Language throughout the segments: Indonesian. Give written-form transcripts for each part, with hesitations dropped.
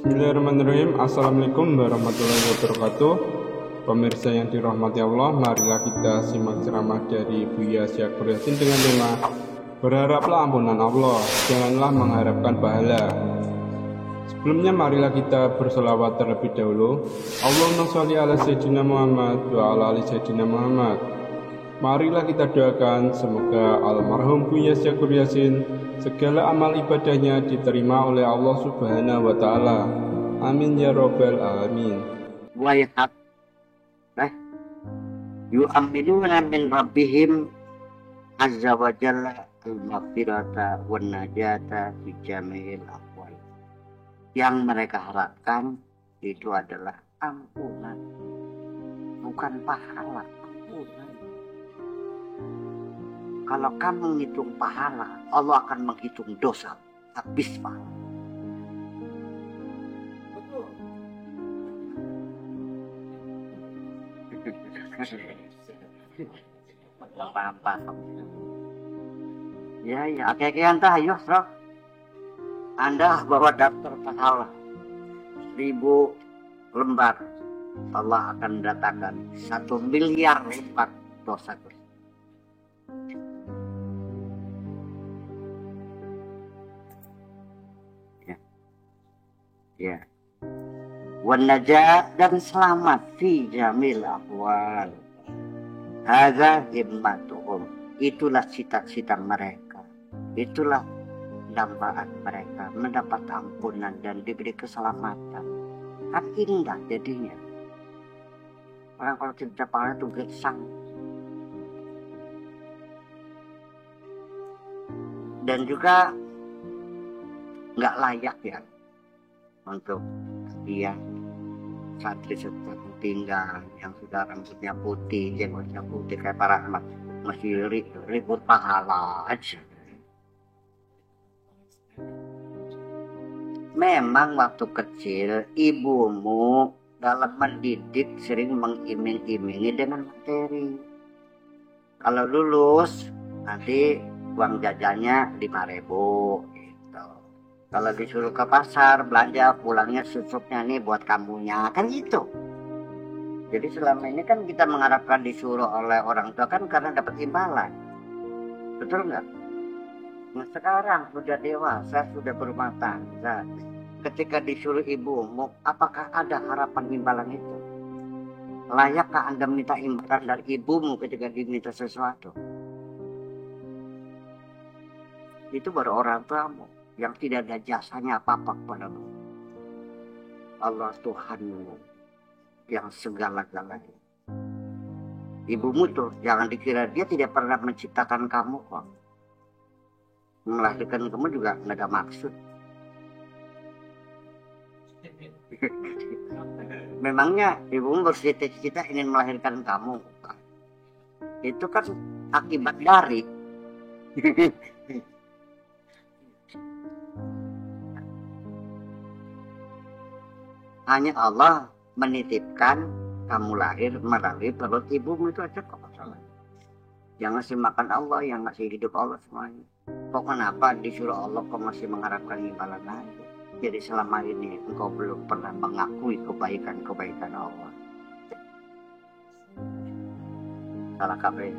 Bismillahirrahmanirrahim. Assalamualaikum warahmatullahi wabarakatuh. Pemirsa yang dirahmati Allah, marilah kita simak ceramah dari Buya Syakur Yasin dengan tema Berharaplah ampunan Allah, janganlah mengharapkan pahala. Sebelumnya marilah kita berselawat terlebih dahulu. Allahumma sholli ala Sayyidina Muhammad wa ala ali Sayyidina Muhammad. Marilah kita doakan semoga almarhum Buya Syakur Yasin segala amal ibadahnya diterima oleh Allah Subhanahu wa Ta'ala. Amin ya Rabbal Alamin. Wayhat yu'minuna min rabbihim azza wa jalla al-maghfirata wan najata fi jami'il ahwal. Yang mereka harapkan itu adalah ampunan, bukan pahala. Ampunan. Kalau kamu menghitung pahala, Allah akan menghitung dosa, habis pahala. Paham. Ya, akhirnya entah, ayo, Prof. Anda bawa daftar pahala 1000 lembar. Allah akan datangkan 1 miliar lembar dosa. Ya. Wan najat, dan selamat fi jamil ahwal. Hadza himmatuhum. Itulah cita-cita mereka. Itulah dambaan mereka, mendapat ampunan dan diberi keselamatan. Kan indah jadinya. Orang kalau cerita pahala itu gesang. Dan juga nggak layak ya untuk dia santri seperti tinggal yang sudah rambutnya putih, jenggotnya putih kayak para anak, masih ribut pahala aja. Memang waktu kecil ibumu dalam mendidik sering mengiming-imingi dengan materi. Kalau lulus nanti uang jajannya 5.000. Kalau disuruh ke pasar belanja, pulangnya susupnya nih buat kamunya, kan gitu. Jadi selama ini kan kita mengharapkan disuruh oleh orang tua kan karena dapat imbalan, betul nggak? Nah sekarang sudah dewasa, sudah berumah tangga, ketika disuruh ibumu, apakah ada harapan imbalan itu? Layakkah Anda minta imbalan dari ibumu ketika diminta sesuatu? Itu baru orang tuamu yang tidak ada jasanya apa-apa kepadamu. Allah Tuhanmu yang segala-galanya. Ibumu tuh jangan dikira dia tidak pernah menciptakan kamu kok. Melahirkan kamu juga nggak ada maksud. Memangnya ibumu bercita-cita ingin melahirkan kamu? Itu kan akibat dari. Hanya Allah menitipkan kamu lahir melalui perut ibumu, itu aja kok masalah. Yang ngasih makan Allah, yang ngasih hidup Allah semuanya. Kok kenapa disuruh Allah kok masih mengharapkan imbalan lagi? Jadi selama ini engkau belum pernah mengakui kebaikan-kebaikan Allah. Salah kabeh.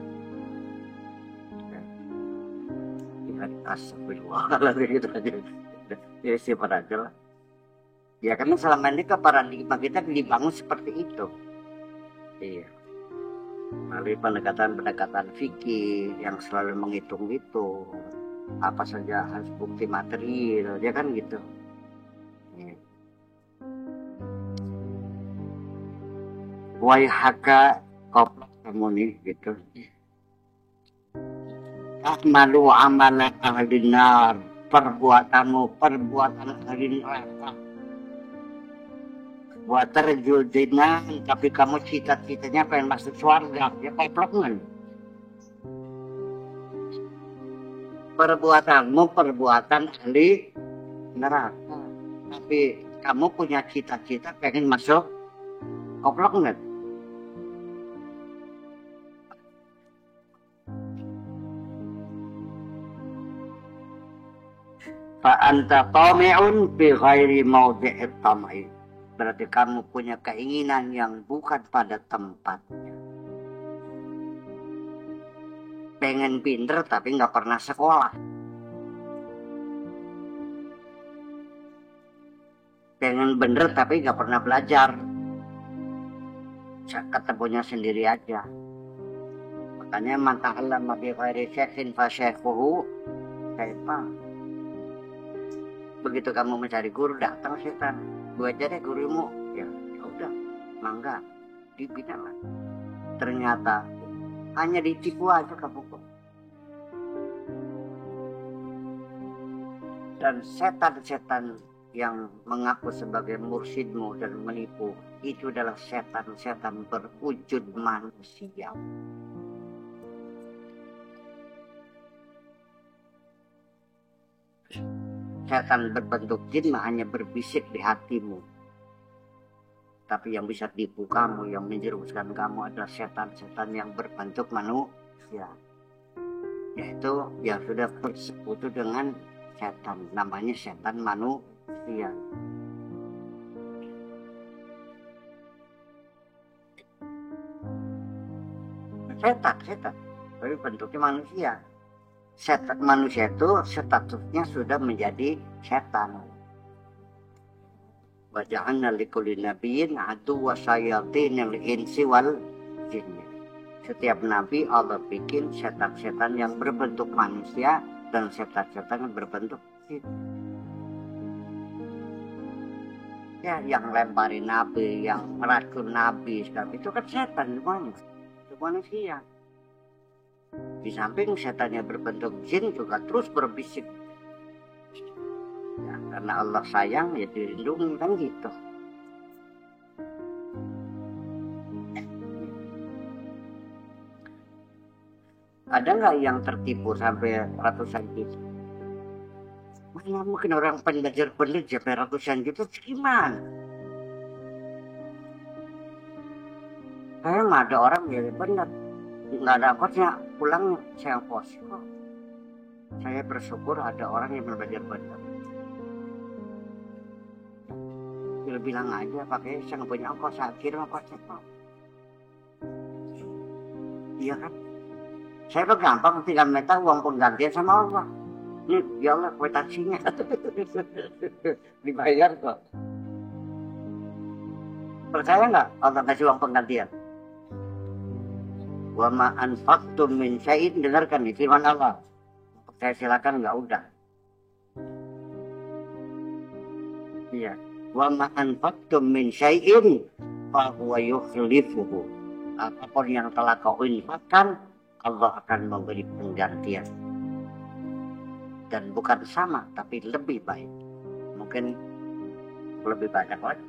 Astagfirullahaladzim, gitu aja. Jadi sifat aja lah. Ya karena selama ini paradigma kita dibangun seperti itu. Iya. Melalui pendekatan fikih yang selalu menghitung itu. Apa saja harus bukti material, ya kan gitu. Iya. Waihaka koplok kamu nih gitu. Akmalu amalan ahli nar. Perbuatanmu perbuatan ahli neraka. Buat terjul jinan, tapi kamu cita-citanya pengen masuk surga, ya koplongan. Perbuatanmu perbuatan ahli neraka, tapi kamu punya cita-cita pengen masuk koplongan. fa anta tami'un bi ghairi mawdi'it tam'i. Berarti kamu punya keinginan yang bukan pada tempatnya. Pengen pinter tapi nggak pernah sekolah. Pengen bener tapi nggak pernah belajar. Ketemunya sendiri aja. Makanya man ta'allama bi ghairi syekhin fa syekhuhu syaitan. Begitu kamu mencari guru, datang setan. Gue aja deh gurumu. Ya udah, mangga dibina lah. Ternyata hanya ditipu aja kamu kok. Dan setan-setan yang mengaku sebagai mursyidmu dan menipu, itu adalah setan-setan berwujud manusia. Setan berbentuk jin hanya berbisik di hatimu. Tapi yang bisa tipu kamu, yang menjerumuskan kamu adalah setan-setan yang berbentuk manusia. Yaitu yang sudah bersekutu dengan setan. Namanya setan manusia. Setan. Tapi bentuknya manusia. Setan manusia itu statusnya sudah menjadi setan. Wa ja'alna likulli nabiyyin aduwwa syayatinil insi wal jinni. Setiap nabi Allah bikin setan-setan yang berbentuk manusia dan setan-setan yang berbentuk jin. Ya, yang lemparin nabi, yang meracun nabi, itu kan setan semuanya. Itu manusia. Di samping setannya berbentuk jin juga terus berbisik. Ya, karena Allah sayang ya dilindungi kan gitu. Ada nggak yang tertipu sampai ratusan juta? Mana mungkin orang belajar sampai ratusan juta gimana? Kayak nggak ada orang yang benar. Nggak ada ongkosnya, pulang saya ongkos kok. Saya bersyukur ada orang yang belajar benar. Dia bilang aja pakai saya nggak punya ongkos, saya kirim ongkosnya kok. Iya kan? Saya tuh gampang tinggal minta uang penggantian sama Allah. Nih, ya Allah kwitansinya. Dibayar kok. Percaya nggak Allah kasih uang penggantian? Wa ma anfaqtum min syai'in, dengarkan nih firman Allah. Saya silakan nggak udah. Iya. Wa ma anfaqtum min syai'in fa huwa yukhlifuhu. Apapun yang telah kau infakkan, Allah akan memberi penggantian. Dan bukan sama, tapi lebih baik. Mungkin lebih banyak lagi.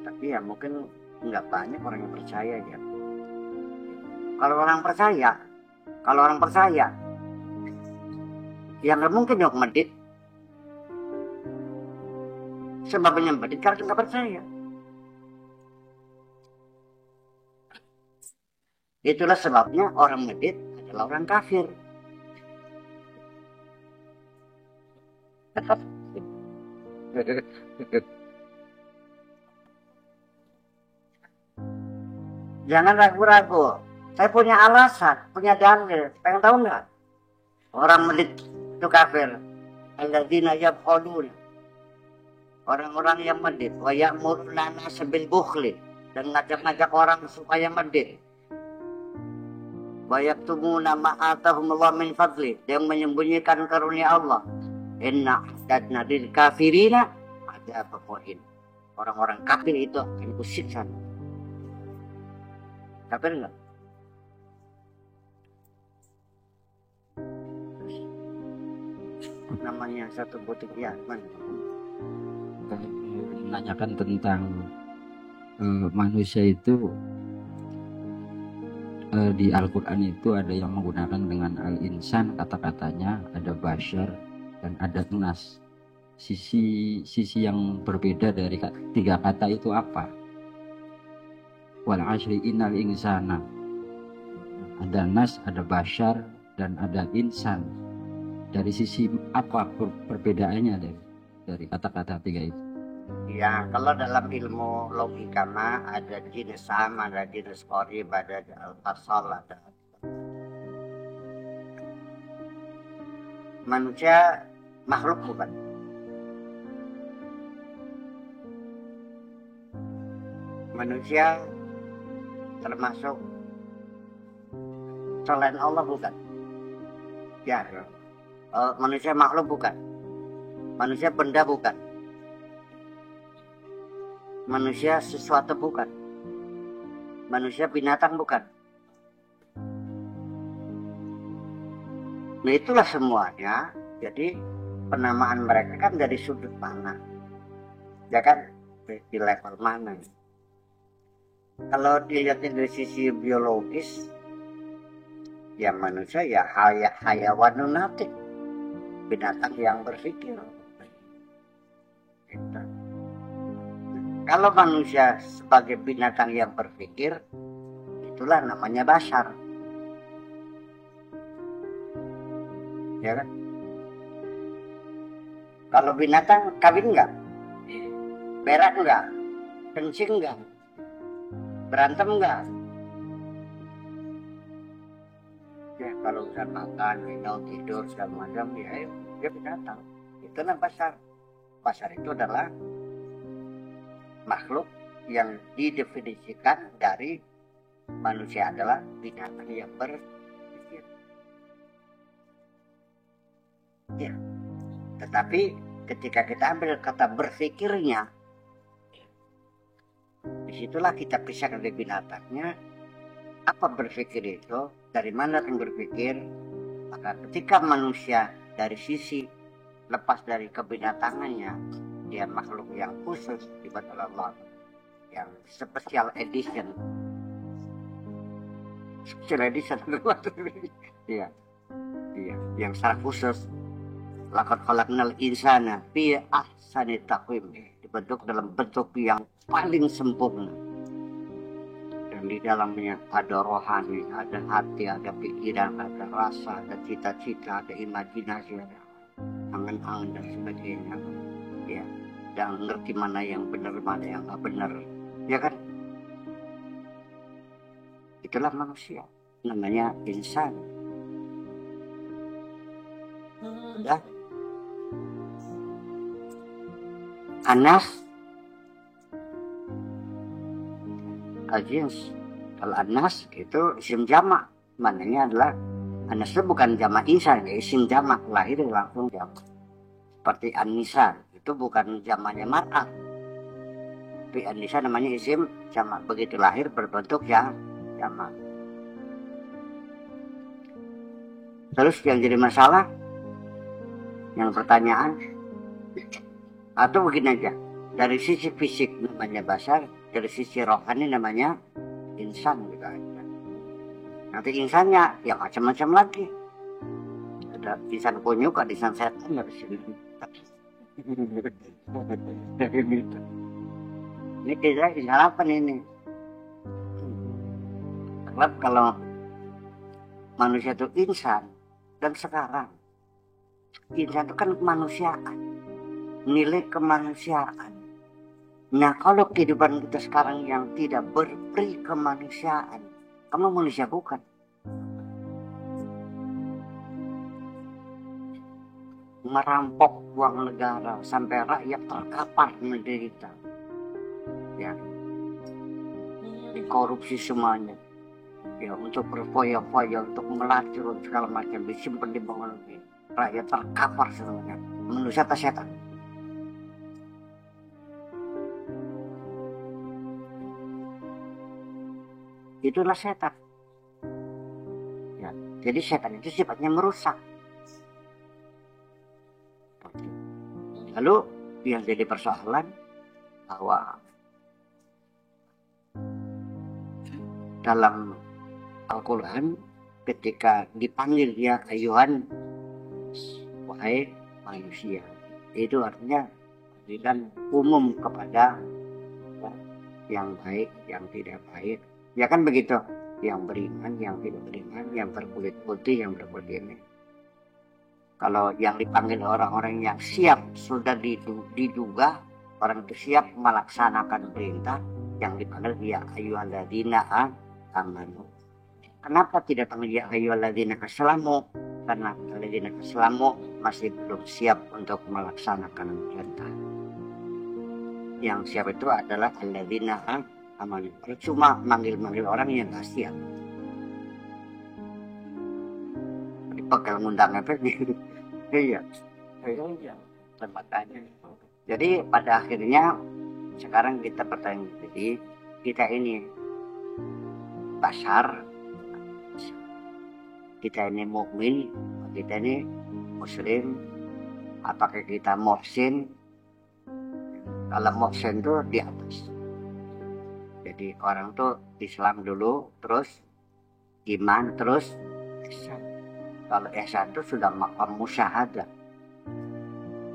Tapi ya mungkin nggak banyak orang yang percaya ya. Kalau orang percaya, ya nggak mungkin dong medit. Sebabnya medit karena nggak percaya. Itulah sebabnya orang medit adalah orang kafir. Jangan ragu-ragu. Saya punya alasan, punya dalil. Pengen tahu nggak? Orang medit itu kafir. Alladzina yabkhulun. Orang-orang yang medit. Wa ya'muruna nas bil bukhli. Dan ngajak-ngajak orang supaya medit. Wa yaktumuna ma atahumullah min fadli. Yang menyembunyikan karunia Allah. Inna a'tadna lil kafirina adzab muhin. Orang-orang kafir itu akan kusiksa. Kafir enggak? Namanya satu butik Yaman. Menanyakan tentang manusia itu di Al-Quran itu ada yang menggunakan dengan al-insan kata-katanya, ada basyar dan ada nas. Sisi yang berbeda dari tiga kata itu apa? Wal asri innal insana. Ada nas, ada basyar dan ada insan. Dari sisi apa perbedaannya dari kata-kata tiga itu? Ya, kalau dalam ilmu logika mah ada jenis sam, ada jenis qorib, ada al-fasal, ada manusia makhluk bukan? Manusia termasuk selain Allah bukan? Ya, manusia makhluk bukan? Manusia benda bukan? Manusia sesuatu bukan? Manusia binatang bukan? Nah itulah semuanya. Jadi penamaan mereka kan dari sudut mana? Ya kan? Di level mana? Kalau dilihatnya dari sisi biologis, ya manusia ya hayawanun natik, binatang yang berpikir. Gitu. Kalau manusia sebagai binatang yang berpikir, itulah namanya bashar. Ya kan? Kalau binatang kawin enggak? Berak enggak? Kencing enggak? Berantem enggak? Ya kalau urusan makan, minum, tidur segala macam ya dia binatang. Itulah bashar. Bashar itu adalah makhluk yang didefinisikan dari manusia adalah binatang yang berpikir. Ya. Tetapi ketika kita ambil kata berpikirnya, disitulah kita pisah dari binatangnya. Apa berpikir itu? Dari mana yang berpikir? Maka ketika manusia dari sisi lepas dari kebinatangannya, dia makhluk yang khusus dibuat oleh Allah, yang special edition. Special edition iya, iya, yang secara khusus. Laqad khalaqnal insana fi ahsani taqwim, dibentuk dalam bentuk yang paling sempurna. Dan di dalamnya ada rohani, ada hati, ada pikiran, ada rasa, ada cita-cita, ada imajinasi, ada angan-angan dan sebagainya. Ya, dan ngerti mana yang benar, mana yang nggak benar, ya kan? Itulah manusia, namanya insan. Ya. Anas al-jins. Kalau anas itu isim jamak, maknanya adalah anas itu bukan jamak insan, ya isim jamak, lahir langsung jamak. Seperti an-nisa itu bukan jamaknya mar'ah, tapi an-nisa namanya isim jamak, begitu lahir berbentuk yang jamak. Terus yang jadi masalah, yang pertanyaan, atau begini aja, dari sisi fisik namanya bashar, dari sisi rohani namanya insan gitu aja. Nanti insannya ya macam-macam lagi. Ada insan kunyuk, ada insan setan, ada sini. Ini kira insan apa ini? Sebab kalau manusia itu insan, dan sekarang insan itu kan kemanusiaan, nilai kemanusiaan. Nah kalau kehidupan kita sekarang yang tidak berperi kemanusiaan, kamu manusia bukan. Merampok uang negara sampai rakyat terkapar menderita, ya, dikorupsi semuanya, ya, untuk berfoya-foya, untuk melacur segala macam, disimpan di bawah negeri, rakyat terkapar semuanya. Manusia atau setan? Itulah setan. Ya, jadi setan itu sifatnya merusak. Lalu yang jadi persoalan bahwa dalam Al-Quran ketika dipanggil ya ayuhan, wahai manusia, itu artinya panggilan umum kepada yang baik, yang tidak baik. Ya kan begitu. yang beriman, yang tidak beriman, yang berkulit putih, yang berkulit ini. Kalau yang dipanggil orang-orang yang siap, sudah diduga orang itu siap melaksanakan perintah, yang dipanggil ya ayyuhalladzina amanu. Kenapa tidak panggil ya ayyuhalladzina aslamu? Karena alladzina aslamu masih belum siap untuk melaksanakan perintah. Yang siap itu adalah alladzina amanu. Cuma manggil-manggil orang yang nggak siap. Dipegal ngundang apa nih? Iya, tempatnya. Jadi pada akhirnya sekarang kita bertanya, jadi kita ini basar, kita ini mukmin, kita ini muslim, apakah kita muhsin? Kalau muhsin tuh di atas. Jadi orang tuh Islam dulu, terus iman, terus ihsan. Kalau ihsan itu sudah maqam musyahadah.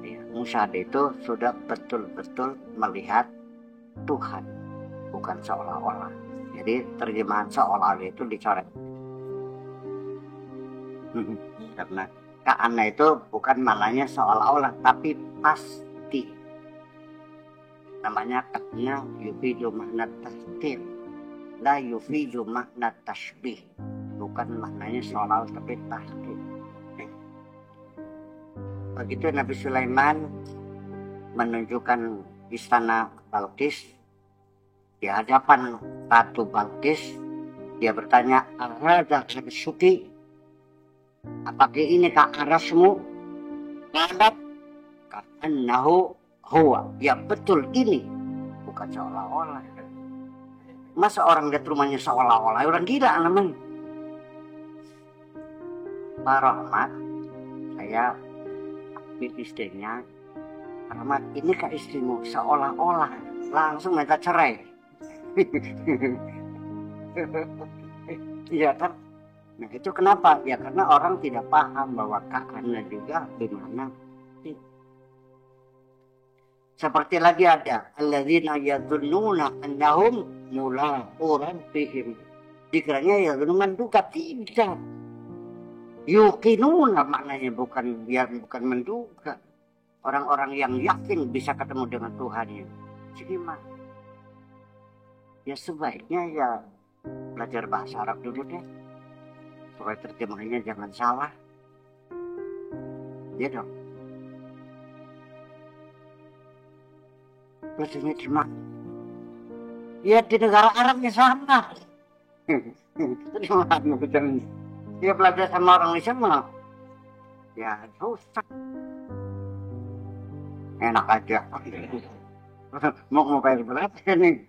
Ya, musyahadah itu sudah betul-betul melihat Tuhan, bukan seolah-olah. Jadi terjemahan seolah-olah itu dicoret. Karena ka'anna itu bukan maknanya seolah-olah, tapi pasti. Namanya ka'anna yufidu makna tasdil, la yufidu makna tashbih. Bukan maknanya seolah-olah, tapi pasti. Begitu Nabi Sulaiman menunjukkan istana Balqis di hadapan Ratu Balqis, dia bertanya, "Ahadza arsyuki? Apakah ini arasmu?" Qalat ka'annahu huwa. Ya betul, ini bukan seolah-olah. Masa orang lihat rumahnya seolah-olah? Orang gila namanya. Pak Rahmat, saya ambil istrinya. Rahmat, ini kak istrimu seolah-olah, langsung minta cerai. Iya kan? Nah itu kenapa? Ya karena orang tidak paham bahwa ka'anna juga bagaimana. Seperti lagi ada alladzina yadhunnuna annahum mulaqu rabbihim. Dikiranya ya dengan duga, tidak. Yuqinuna maknanya bukan menduga. Orang-orang yang yakin bisa ketemu dengan Tuhannya. Jadi mah ya sebaiknya ya belajar bahasa Arab dulu deh, supaya terjemahannya jangan salah. Ya dong. Belajarnya cuma ya di negara Arabnya sama. Dia belajar sama orang Indonesia mah ya susah. Enak aja. Mau bayar berapa nih?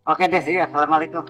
Oke deh, ya. Assalamualaikum.